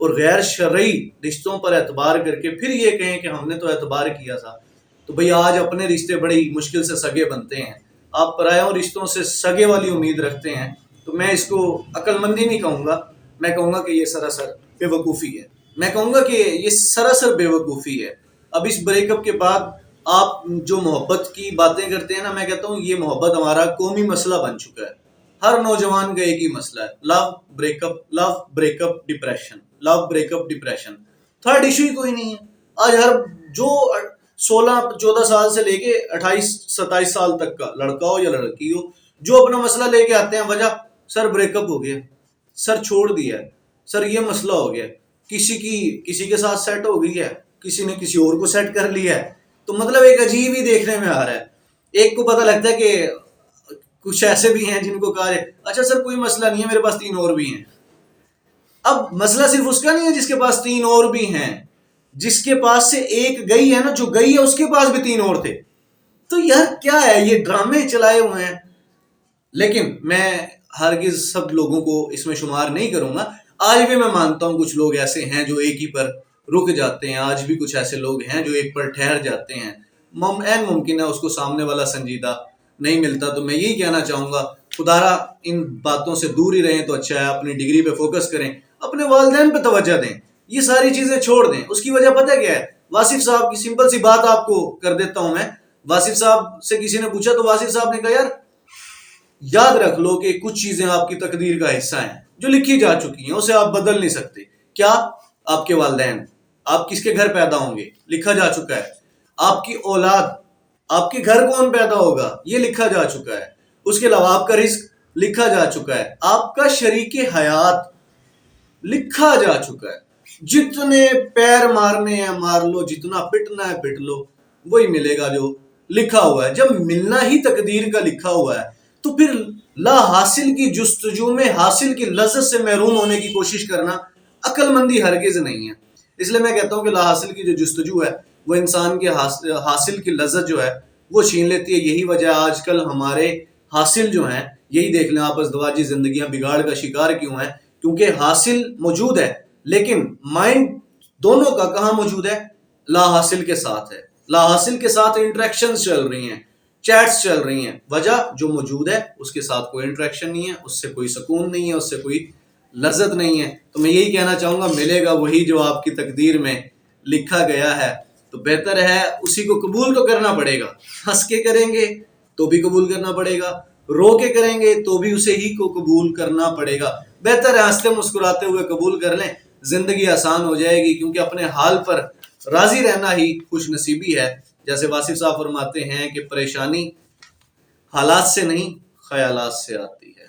اور غیر شرعی رشتوں پر اعتبار کر کے پھر یہ کہیں کہ ہم نے تو اعتبار کیا تھا، تو بھئی آج اپنے رشتے بڑی مشکل سے سگے بنتے ہیں، آپ پرایوں رشتوں سے سگے والی امید رکھتے ہیں، تو میں اس کو عقل مندی نہیں کہوں گا، میں کہوں گا کہ یہ سراسر بے وقوفی ہے، میں کہوں گا کہ یہ سراسر بے وقوفی ہے۔ اب اس بریک اپ کے بعد آپ جو محبت کی باتیں کرتے ہیں نا، میں کہتا ہوں یہ محبت ہمارا قومی مسئلہ بن چکا ہے، ہر نوجوان کا ایک ہی مسئلہ ہے، love break up depression, love break up depression, third issue ہی کوئی نہیں ہے۔ آج ہر جو 16-14 سال سے لے کے 28-27 سال تک کا لڑکا ہو یا لڑکی ہو، جو اپنا مسئلہ لے کے آتے ہیں، وجہ سر بریک اپ ہو گیا، سر چھوڑ دیا، سر یہ مسئلہ ہو گیا، کسی کے ساتھ سیٹ ہو گئی ہے، کسی نے کسی اور کو سیٹ کر لیا ہے، تو مطلب ایک عجیب ہی دیکھنے میں آ رہا ہے۔ ایک کو پتہ لگتا ہے کہ کچھ ایسے بھی ہیں جن کو کہا ہے اچھا سر کوئی مسئلہ نہیں ہے، میرے پاس 3 اور بھی ہیں۔ اب مسئلہ صرف اس کا نہیں ہے جس کے پاس 3 اور بھی ہیں، جس کے پاس سے ایک گئی ہے نا، جو گئی ہے اس کے پاس بھی 3 اور تھے، تو یار کیا ہے، یہ ڈرامے چلائے ہوئے ہیں۔ لیکن میں ہرگز سب لوگوں کو اس میں شمار نہیں کروں گا، آج بھی میں مانتا ہوں کچھ لوگ ایسے ہیں جو ایک ہی پر رک جاتے ہیں، آج بھی کچھ ایسے لوگ ہیں جو ایک پر ٹھہر جاتے ہیں، ممکن ہے اس کو سامنے والا سنجیدہ نہیں ملتا، تو میں یہی کہنا چاہوں گا خدارا ان باتوں سے دور ہی رہیں تو اچھا ہے، اپنی ڈگری پہ فوکس کریں، اپنے والدین پہ توجہ دیں، یہ ساری چیزیں چھوڑ دیں۔ اس کی وجہ پتہ کیا ہے؟ واصف صاحب کی سمپل سی بات آپ کو کر دیتا ہوں میں، واصف صاحب سے کسی نے پوچھا تو واصف صاحب نے کہا یار یاد رکھ لو کہ کچھ چیزیں آپ کی تقدیر کا حصہ ہیں جو لکھی جا چکی ہیں، اسے آپ بدل نہیں سکتے۔ کیا؟ آپ کے والدین، آپ کس کے گھر پیدا ہوں گے لکھا جا چکا ہے، آپ کی اولاد، آپ کے گھر کون پیدا ہوگا یہ لکھا جا چکا ہے، اس کے علاوہ آپ کا رزق لکھا جا چکا ہے، آپ کا شریک حیات لکھا جا چکا ہے، جتنے پیر مارنے ہیں مار لو، جتنا پٹنا ہے پٹ لو، وہی ملے گا جو لکھا ہوا ہے۔ جب ملنا ہی تقدیر کا لکھا ہوا ہے تو پھر لا حاصل کی جستجو میں حاصل کی لذت سے محروم ہونے کی کوشش کرنا عقل مندی ہرگز نہیں ہے۔ اس لیے میں کہتا ہوں کہ لا حاصل کی جو جستجو ہے وہ انسان کے حاصل کی لذت جو ہے وہ چھین لیتی ہے۔ یہی وجہ آج کل ہمارے حاصل جو ہیں، یہی دیکھ لیں آپس دواجی زندگیاں بگاڑ کا شکار کیوں ہیں، کیونکہ حاصل موجود ہے لیکن مائنڈ دونوں کا کہاں موجود ہے؟ لا حاصل کے ساتھ ہے، لا حاصل کے ساتھ انٹریکشنز چل رہی ہیں، چیٹس چل رہی ہیں، وجہ جو موجود ہے اس کے ساتھ کوئی انٹریکشن نہیں ہے، اس سے کوئی سکون نہیں ہے، اس سے کوئی لذت نہیں ہے۔ تو میں یہی کہنا چاہوں گا ملے گا وہی جو آپ کی تقدیر میں لکھا گیا ہے، تو بہتر ہے اسی کو قبول تو کرنا پڑے گا، ہنس کے کریں گے تو بھی قبول کرنا پڑے گا، رو کے کریں گے تو بھی اسے ہی کو قبول کرنا پڑے گا۔ بہتر ہے ہنستے مسکراتے ہوئے قبول کر لیں، زندگی آسان ہو جائے گی، کیونکہ اپنے حال پر راضی رہنا ہی خوش نصیبی ہے۔ جیسے واصف صاحب فرماتے ہیں کہ پریشانی حالات سے نہیں خیالات سے آتی ہے۔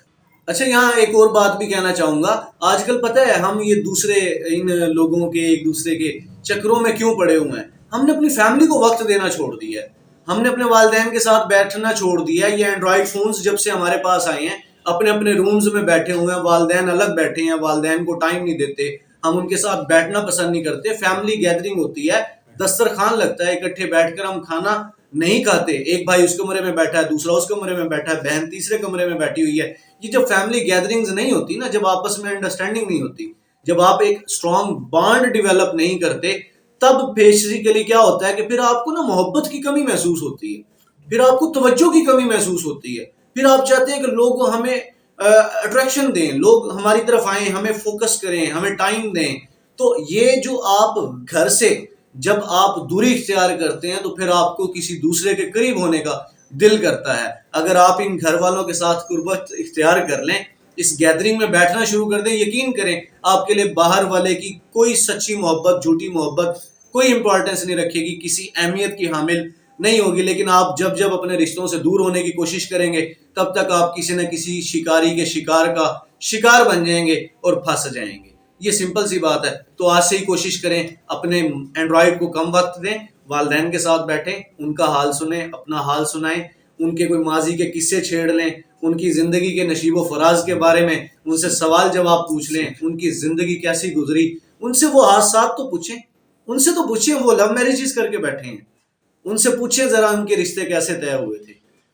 اچھا یہاں ایک اور بات بھی کہنا چاہوں گا، آج کل پتہ ہے ہم یہ دوسرے ان لوگوں کے ایک دوسرے کے چکروں میں کیوں پڑے ہوئے ہیں؟ ہم نے اپنی فیملی کو وقت دینا چھوڑ دیا ہے، ہم نے اپنے والدین کے ساتھ بیٹھنا چھوڑ دیا ہے۔ یہ اینڈرائڈ فونز جب سے ہمارے پاس آئے ہیں اپنے اپنے رومز میں بیٹھے ہوئے ہیں، والدین الگ بیٹھے ہیں، والدین کو ٹائم نہیں دیتے، ہم ان کے ساتھ بیٹھنا پسند نہیں کرتے۔ فیملی گیدرنگ ہوتی ہے، دسترخوان لگتا ہے، اکٹھے بیٹھ کر ہم کھانا نہیں کھاتے، ایک بھائی اس کمرے میں بیٹھا ہے، دوسرا اس کمرے میں بیٹھا ہے، بہن تیسرے کمرے میں بیٹھی ہوئی ہے۔ یہ جب فیملی گیدرنگز نہیں ہوتی نا، جب آپس میں انڈرسٹینڈنگ نہیں ہوتی، جب آپ ایک اسٹرانگ بانڈ ڈیولپ نہیں کرتے، تب بیسیکلی کیا ہوتا ہے کہ پھر آپ کو نا محبت کی کمی محسوس ہوتی ہے، پھر آپ کو توجہ کی کمی محسوس ہوتی ہے، پھر آپ چاہتے ہیں کہ لوگ ہمیں اٹریکشن دیں، لوگ ہماری طرف آئیں، ہمیں فوکس کریں، ہمیں ٹائم دیں۔ تو یہ جو آپ گھر سے جب آپ دوری اختیار کرتے ہیں تو پھر آپ کو کسی دوسرے کے قریب ہونے کا دل کرتا ہے۔ اگر آپ ان گھر والوں کے ساتھ قربت اختیار کر لیں، اس گیدرنگ میں بیٹھنا شروع کر دیں، یقین کریں آپ کے لیے باہر والے کی کوئی سچی محبت، جھوٹی محبت کوئی امپورٹنس نہیں رکھے گی، کسی اہمیت کی حامل نہیں ہوگی۔ لیکن آپ جب اپنے رشتوں سے دور ہونے کی کوشش کریں گے تب تک آپ کسی نہ کسی شکاری کے شکار کا شکار بن جائیں گے اور پھنس جائیں گے۔ یہ سمپل سی بات ہے۔ تو آج سے ہی کوشش کریں، اپنے اینڈرائڈ کو کم وقت دیں، والدین کے ساتھ بیٹھیں، ان کا حال سنیں، اپنا حال سنائیں، ان کے کوئی ماضی کے قصے چھیڑ لیں، ان کی زندگی کے نشیب و فراز کے بارے میں ان سے سوال جواب پوچھ لیں، ان کی زندگی کیسی گزری، ان سے وہ حادثات تو پوچھیں، ان سے تو پوچھیں وہ لو میرجز کر کے بیٹھے ہیں، ان سے پوچھیں ذرا ان کے رشتے کیسے طے ہوئے تھے،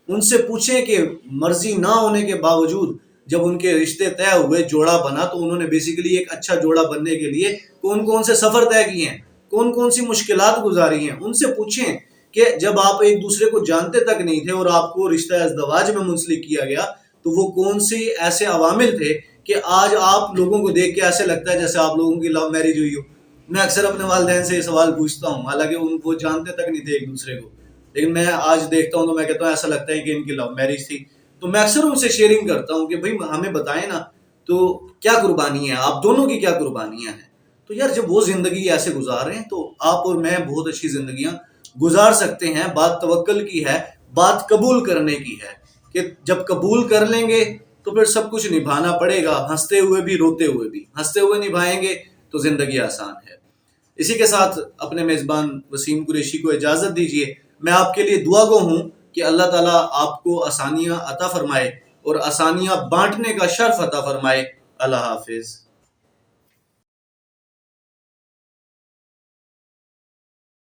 ان سے پوچھیں کہ مرضی نہ ہونے کے باوجود جب ان کے رشتے طے ہوئے، جوڑا بنا، تو انہوں نے بیسیکلی ایک اچھا جوڑا بننے کے لیے کون کون سے سفر طے کیے ہیں، کون کون سی مشکلات گزاری ہیں. ان سے پوچھیں کہ جب آپ ایک دوسرے کو جانتے تک نہیں تھے اور آپ کو رشتہ ازدواج میں منسلک کیا گیا، تو وہ کون سی ایسے عوامل تھے کہ آج آپ لوگوں کو دیکھ کے ایسے لگتا ہے جیسے آپ لوگوں کی لو میرج ہوئی ہو. میں اکثر اپنے والدین سے یہ سوال پوچھتا ہوں، حالانکہ وہ جانتے تک نہیں تھے ایک دوسرے کو، لیکن میں آج دیکھتا ہوں تو میں کہتا ہوں ایسا لگتا ہے کہ ان کی لو میرج تھی. تو میں اکثر ان سے شیئرنگ کرتا ہوں کہ بھائی ہمیں بتائیں نا، تو کیا قربانی ہے آپ دونوں کی، کیا قربانیاں ہیں. تو یار جب وہ زندگی ایسے گزار رہے ہیں تو آپ اور میں بہت اچھی زندگیاں گزار سکتے ہیں. بات توکل کی ہے، بات قبول کرنے کی ہے، کہ جب قبول کر لیں گے تو پھر سب کچھ نبھانا پڑے گا، ہنستے ہوئے بھی روتے ہوئے بھی. ہنستے ہوئے نبھائیں گے تو زندگی آسان ہے. اسی کے ساتھ اپنے میزبان وسیم قریشی کو اجازت دیجیے. میں آپ کے لیے دعا گو ہوں کہ اللہ تعالیٰ آپ کو آسانیاں عطا فرمائے اور آسانیاں بانٹنے کا شرف عطا فرمائے. اللہ حافظ.